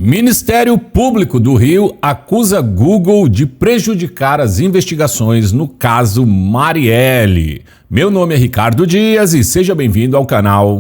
Ministério Público do Rio acusa Google de prejudicar as investigações no caso Marielle. Meu nome é Ricardo Dias e seja bem-vindo ao canal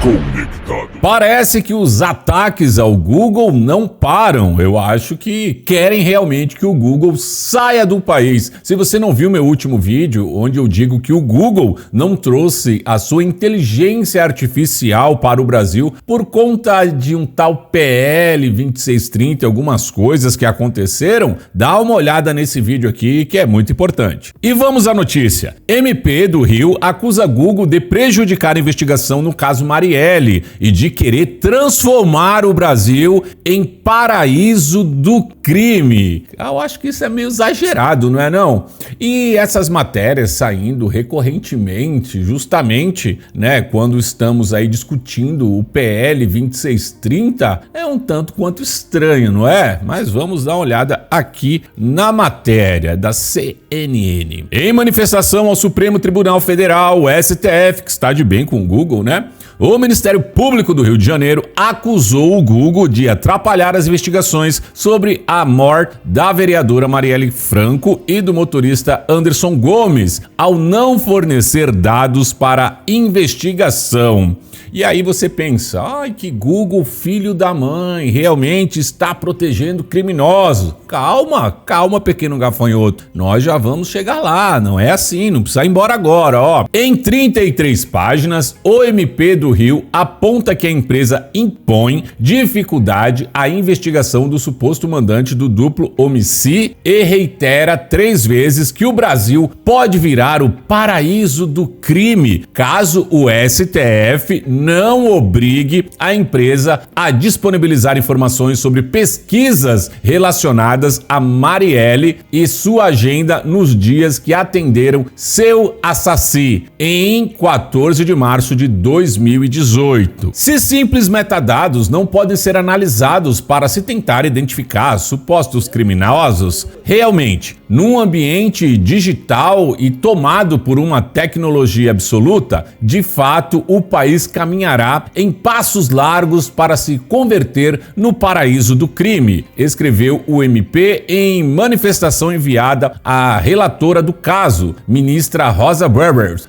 Conectado. Parece que os ataques ao Google não param. Eu acho que querem realmente que o Google saia do país. Se você não viu meu último vídeo, onde eu digo que o Google não trouxe a sua inteligência artificial para o Brasil por conta de um tal PL 2630 e algumas coisas que aconteceram, dá uma olhada nesse vídeo aqui que é muito importante. E vamos à notícia. MP do Rio acusa Google de prejudicar a investigação no caso Marielle e de querer transformar o Brasil em paraíso do crime. Eu acho que isso é meio exagerado, não é não? E essas matérias saindo recorrentemente, justamente, né, quando estamos aí discutindo o PL 2630, é um tanto quanto estranho, não é? Mas vamos dar uma olhada aqui na matéria da CNN. Em manifestação ao Supremo Tribunal Federal, o STF, que está de bem com o Google, né? O Ministério Público do Rio de Janeiro acusou o Google de atrapalhar as investigações sobre a morte da vereadora Marielle Franco e do motorista Anderson Gomes, ao não fornecer dados para a investigação. E aí você pensa, ai, que Google, filho da mãe, realmente está protegendo criminosos. Calma, calma, pequeno gafanhoto. Nós já vamos chegar lá, não é assim, não precisa ir embora agora, ó. Em 33 páginas, o MP do Rio aponta que a empresa impõe dificuldade à investigação do suposto mandante do duplo homicídio e reitera 3 vezes que o Brasil pode virar o paraíso do crime, caso o STF não obrigue a empresa a disponibilizar informações sobre pesquisas relacionadas a Marielle e sua agenda nos dias que atenderam seu assassino em 14 de março de 2018. Se simples metadados não podem ser analisados para se tentar identificar supostos criminosos, realmente, num ambiente digital e tomado por uma tecnologia absoluta, de fato o país caminhará em passos largos para se converter no paraíso do crime, escreveu o MP em manifestação enviada à relatora do caso, ministra Rosa Weber,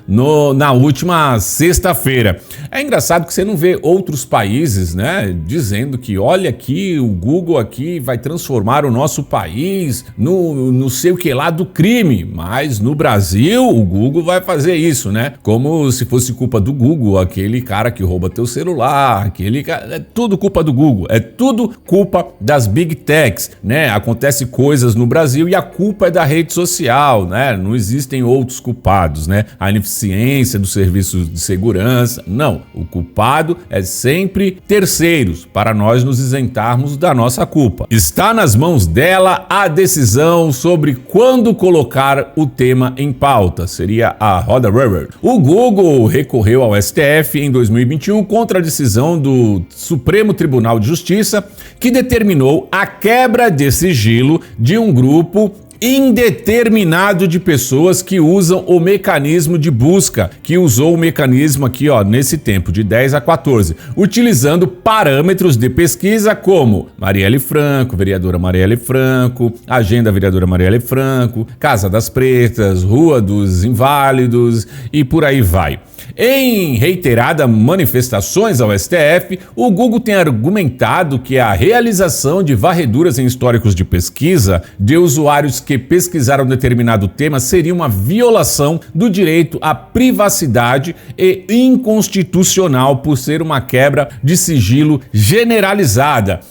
na última sexta-feira. É engraçado que você não vê outros países, né, dizendo que olha aqui, o Google aqui vai transformar o nosso país no sei o que lá do crime, mas no Brasil o Google vai fazer isso, né? Como se fosse culpa do Google, aquele cara que rouba teu celular, aquele cara, é tudo culpa do Google, é tudo culpa das Big Techs, né? Acontece coisas no Brasil e a culpa é da rede social, né? Não existem outros culpados, né? A ineficiência dos serviços de segurança, não. O culpado é sempre terceiros, para nós nos isentarmos da nossa culpa. Está nas mãos dela a decisão sobre quando colocar o tema em pauta, seria a Roda Weber. O Google recorreu ao STF em 2021 contra a decisão do Supremo Tribunal de Justiça que determinou a quebra de sigilo de um grupo indeterminado de pessoas que usam o mecanismo de busca, que usou o mecanismo aqui, ó, nesse tempo de 10 a 14, utilizando parâmetros de pesquisa como Marielle Franco, vereadora Marielle Franco, agenda vereadora Marielle Franco, Casa das Pretas, Rua dos Inválidos e por aí vai. Em reiteradas manifestações ao STF, o Google tem argumentado que a realização de varreduras em históricos de pesquisa de usuários que pesquisaram determinado tema seria uma violação do direito à privacidade e inconstitucional por ser uma quebra de sigilo generalizada.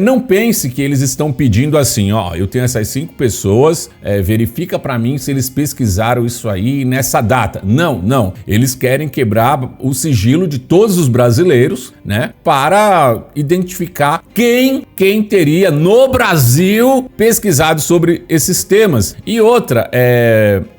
Não pense que eles estão pedindo assim, ó, eu tenho essas 5 pessoas, verifica para mim se eles pesquisaram isso aí nessa data. Não, não. Eles querem quebrar o sigilo de todos os brasileiros, né, para identificar quem teria no Brasil pesquisado sobre esses temas. E outra,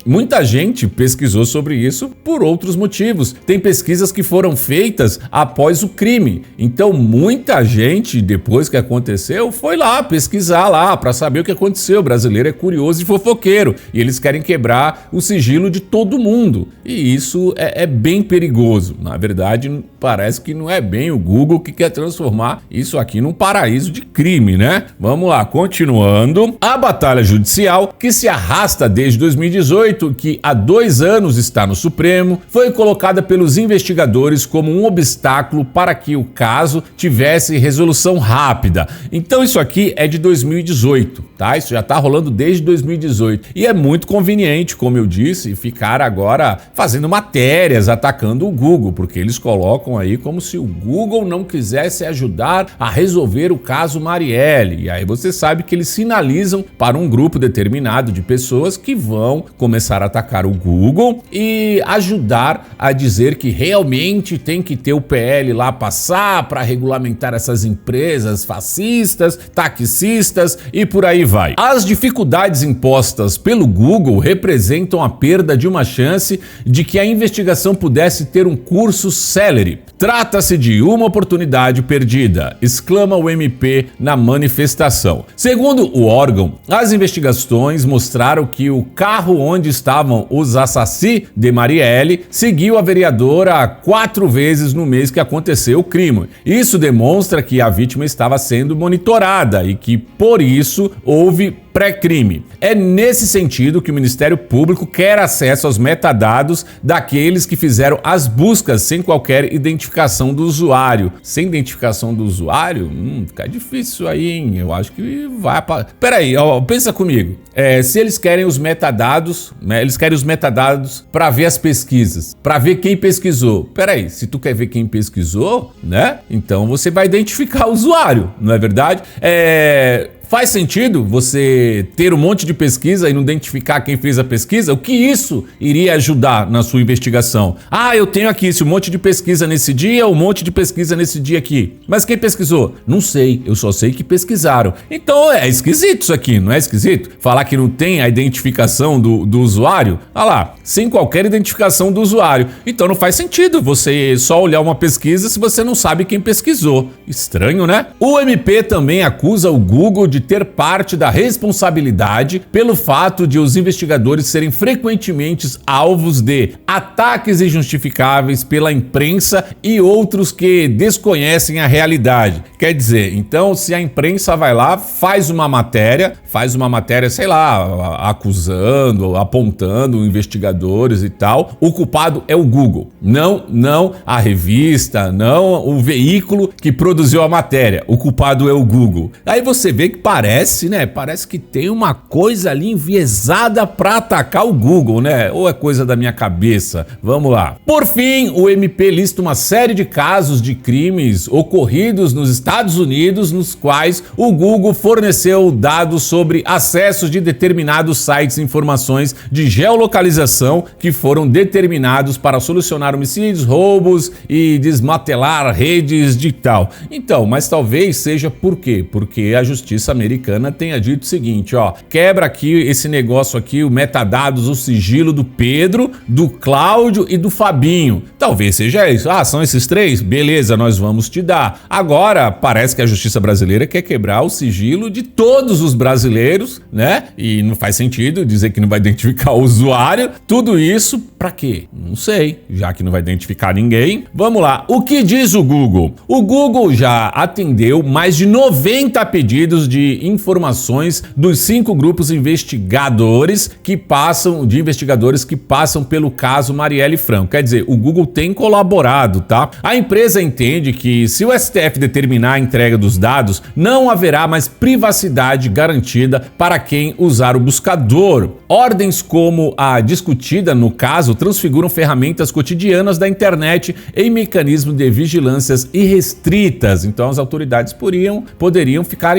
muita gente pesquisou sobre isso por outros motivos. Tem pesquisas que foram feitas após o crime. Então, muita gente, depois que aconteceu, foi lá pesquisar lá para saber o que aconteceu. O brasileiro é curioso e fofoqueiro e eles querem quebrar o sigilo de todo mundo. E isso é bem perigoso. Na verdade, parece que não é bem o Google que quer transformar isso aqui num paraíso de crime, né? Vamos lá, continuando. A batalha judicial, que se arrasta desde 2018, que há 2 anos está no Supremo, foi colocada pelos investigadores como um obstáculo para que o caso tivesse resolução rápida. Então isso aqui é de 2018, tá? Isso já tá rolando desde 2018. E é muito conveniente, como eu disse, ficar agora fazendo matérias atacando o Google, porque eles colocam aí como se o Google não quisesse ajudar a resolver o caso Marielle. E aí você sabe que eles sinalizam para um grupo determinado de pessoas que vão começar a atacar o Google e ajudar a dizer que realmente tem que ter o PL lá passar para regulamentar essas empresas fascistas, taxistas e por aí vai. As dificuldades impostas pelo Google representam a perda de uma chance de que a investigação pudesse ter um curso célere. Trata-se de uma oportunidade perdida, exclama o MP na manifestação. Segundo o órgão, as investigações mostraram que o carro onde estavam os assassins de Marielle seguiu a vereadora 4 vezes no mês que aconteceu o crime. Isso demonstra que a vítima estava sendo monitorada e que, por isso, houve pré-crime. É nesse sentido que o Ministério Público quer acesso aos metadados daqueles que fizeram as buscas sem qualquer identificação do usuário. Sem identificação do usuário? Fica difícil aí, hein? Eu acho que vai... Peraí, pensa comigo. Se eles querem os metadados, né, eles querem os metadados para ver as pesquisas, para ver quem pesquisou. Peraí, se tu quer ver quem pesquisou, né? Então você vai identificar o usuário, não é verdade? Faz sentido você ter um monte de pesquisa e não identificar quem fez a pesquisa? O que isso iria ajudar na sua investigação? Eu tenho aqui esse monte de pesquisa nesse dia, um monte de pesquisa nesse dia aqui. Mas quem pesquisou? Não sei, eu só sei que pesquisaram. Então é esquisito isso aqui, não é esquisito? Falar que não tem a identificação do usuário? Lá, sem qualquer identificação do usuário. Então não faz sentido você só olhar uma pesquisa se você não sabe quem pesquisou. Estranho, né? O MP também acusa o Google de ter parte da responsabilidade pelo fato de os investigadores serem frequentemente alvos de ataques injustificáveis pela imprensa e outros que desconhecem a realidade. Quer dizer, então se a imprensa vai lá, faz uma matéria, sei lá, acusando, apontando investigadores e tal, o culpado é o Google, não a revista, não o veículo que produziu a matéria, o culpado é o Google. Aí você vê que parece, né? Parece que tem uma coisa ali enviesada para atacar o Google, né? Ou é coisa da minha cabeça? Vamos lá. Por fim, o MP lista uma série de casos de crimes ocorridos nos Estados Unidos, nos quais o Google forneceu dados sobre acessos de determinados sites e informações de geolocalização que foram determinados para solucionar homicídios, roubos e desmantelar redes de tal. Então, mas talvez seja por quê? Porque a justiça americana tenha dito o seguinte, quebra aqui esse negócio aqui, o metadados, o sigilo do Pedro, do Cláudio e do Fabinho. Talvez seja isso. São esses 3? Beleza, nós vamos te dar. Agora, parece que a justiça brasileira quer quebrar o sigilo de todos os brasileiros, né? E não faz sentido dizer que não vai identificar o usuário. Tudo isso pra quê? Não sei, já que não vai identificar ninguém. Vamos lá. O que diz o Google? O Google já atendeu mais de 90 pedidos de informações dos 5 grupos investigadores que passam pelo caso Marielle Franco. Quer dizer, o Google tem colaborado, tá? A empresa entende que se o STF determinar a entrega dos dados, não haverá mais privacidade garantida para quem usar o buscador. Ordens como a discutida no caso transfiguram ferramentas cotidianas da internet em mecanismos de vigilâncias irrestritas. Então as autoridades poderiam ficar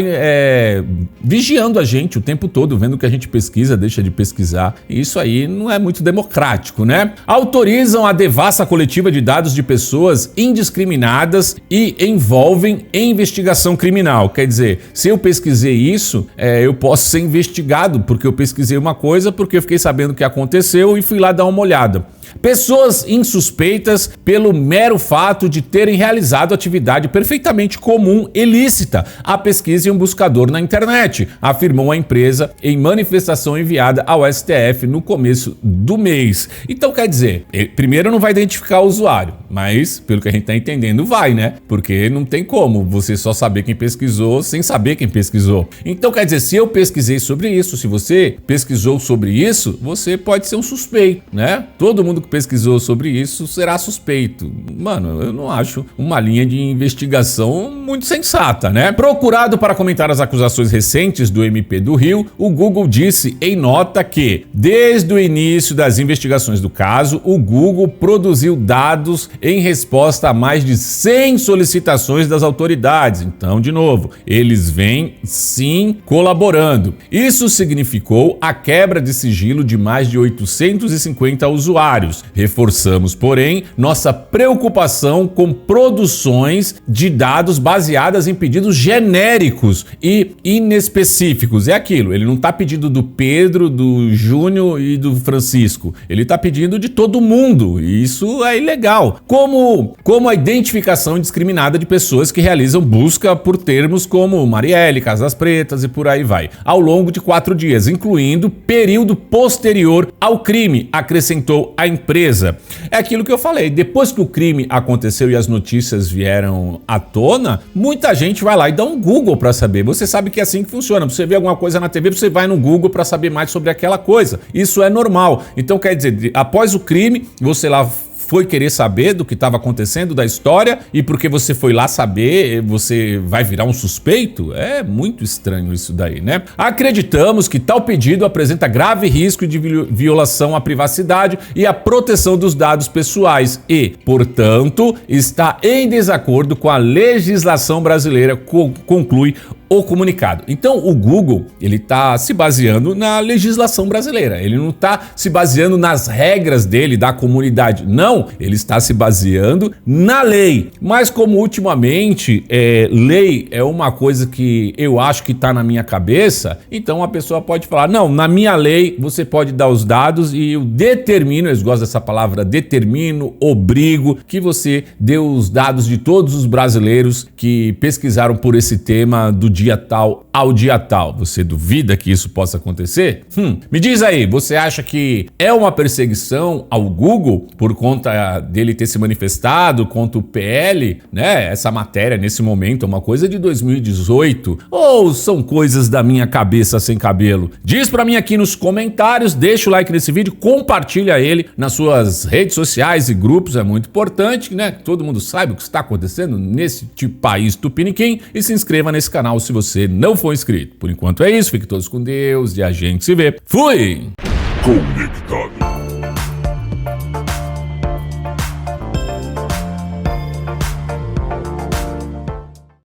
vigiando a gente o tempo todo, vendo que a gente pesquisa, deixa de pesquisar. E isso aí não é muito democrático, né? Autorizam a devassa coletiva de dados de pessoas indiscriminadas e envolvem investigação criminal. Quer dizer, se eu pesquisei isso, eu posso ser investigado porque eu pesquisei uma coisa, porque eu fiquei sabendo o que aconteceu e fui lá dar uma olhada. Pessoas insuspeitas pelo mero fato de terem realizado atividade perfeitamente comum e lícita. A pesquisa em um buscador na internet, afirmou a empresa em manifestação enviada ao STF no começo do mês. Então quer dizer, primeiro não vai identificar o usuário, mas pelo que a gente tá entendendo vai, né? Porque não tem como você só saber quem pesquisou sem saber quem pesquisou. Então quer dizer, se eu pesquisei sobre isso, se você pesquisou sobre isso, você pode ser um suspeito, né? Todo mundo que pesquisou sobre isso será suspeito. Mano, eu não acho uma linha de investigação muito sensata, né? Procurado para comentar as acusações recentes do MP do Rio, o Google disse em nota que, desde o início das investigações do caso, o Google produziu dados em resposta a mais de 100 solicitações das autoridades. Então, de novo, eles vêm sim colaborando. Isso significou a quebra de sigilo de mais de 850 usuários. Reforçamos, porém, nossa preocupação com produções de dados baseadas em pedidos genéricos e inespecíficos. É aquilo, ele não está pedindo do Pedro, do Júnior e do Francisco. Ele está pedindo de todo mundo. E isso é ilegal. Como a identificação indiscriminada de pessoas que realizam busca por termos como Marielle, Casas Pretas e por aí vai, ao longo de 4 dias, incluindo período posterior ao crime, acrescentou a empresa. É aquilo que eu falei, depois que o crime aconteceu e as notícias vieram à tona, muita gente vai lá e dá um Google para saber. Você sabe que é assim que funciona. Você vê alguma coisa na TV, você vai no Google para saber mais sobre aquela coisa. Isso é normal. Então quer dizer, após o crime, você lá foi querer saber do que estava acontecendo, da história, e porque você foi lá saber, você vai virar um suspeito? É muito estranho isso daí, né? Acreditamos que tal pedido apresenta grave risco de violação à privacidade e à proteção dos dados pessoais e, portanto, está em desacordo com a legislação brasileira, conclui o comunicado. Então o Google, ele tá se baseando na legislação brasileira, ele não tá se baseando nas regras dele, da comunidade, não, ele está se baseando na lei. Mas como ultimamente lei é uma coisa que eu acho que tá na minha cabeça, então a pessoa pode falar, não, na minha lei você pode dar os dados e eu determino, eles gostam dessa palavra, determino, obrigo, que você dê os dados de todos os brasileiros que pesquisaram por esse tema do dia tal ao dia tal. Você duvida que isso possa acontecer? Me diz aí, você acha que é uma perseguição ao Google por conta dele ter se manifestado contra o PL, né? Essa matéria nesse momento é uma coisa de 2018 ou são coisas da minha cabeça sem cabelo? Diz pra mim aqui nos comentários, deixa o like nesse vídeo, compartilha ele nas suas redes sociais e grupos, é muito importante, né? Que todo mundo saiba o que está acontecendo nesse tipo país tupiniquim e se inscreva nesse canal se você não for inscrito. Por enquanto é isso, fiquem todos com Deus e a gente se vê. Fui! Conectado.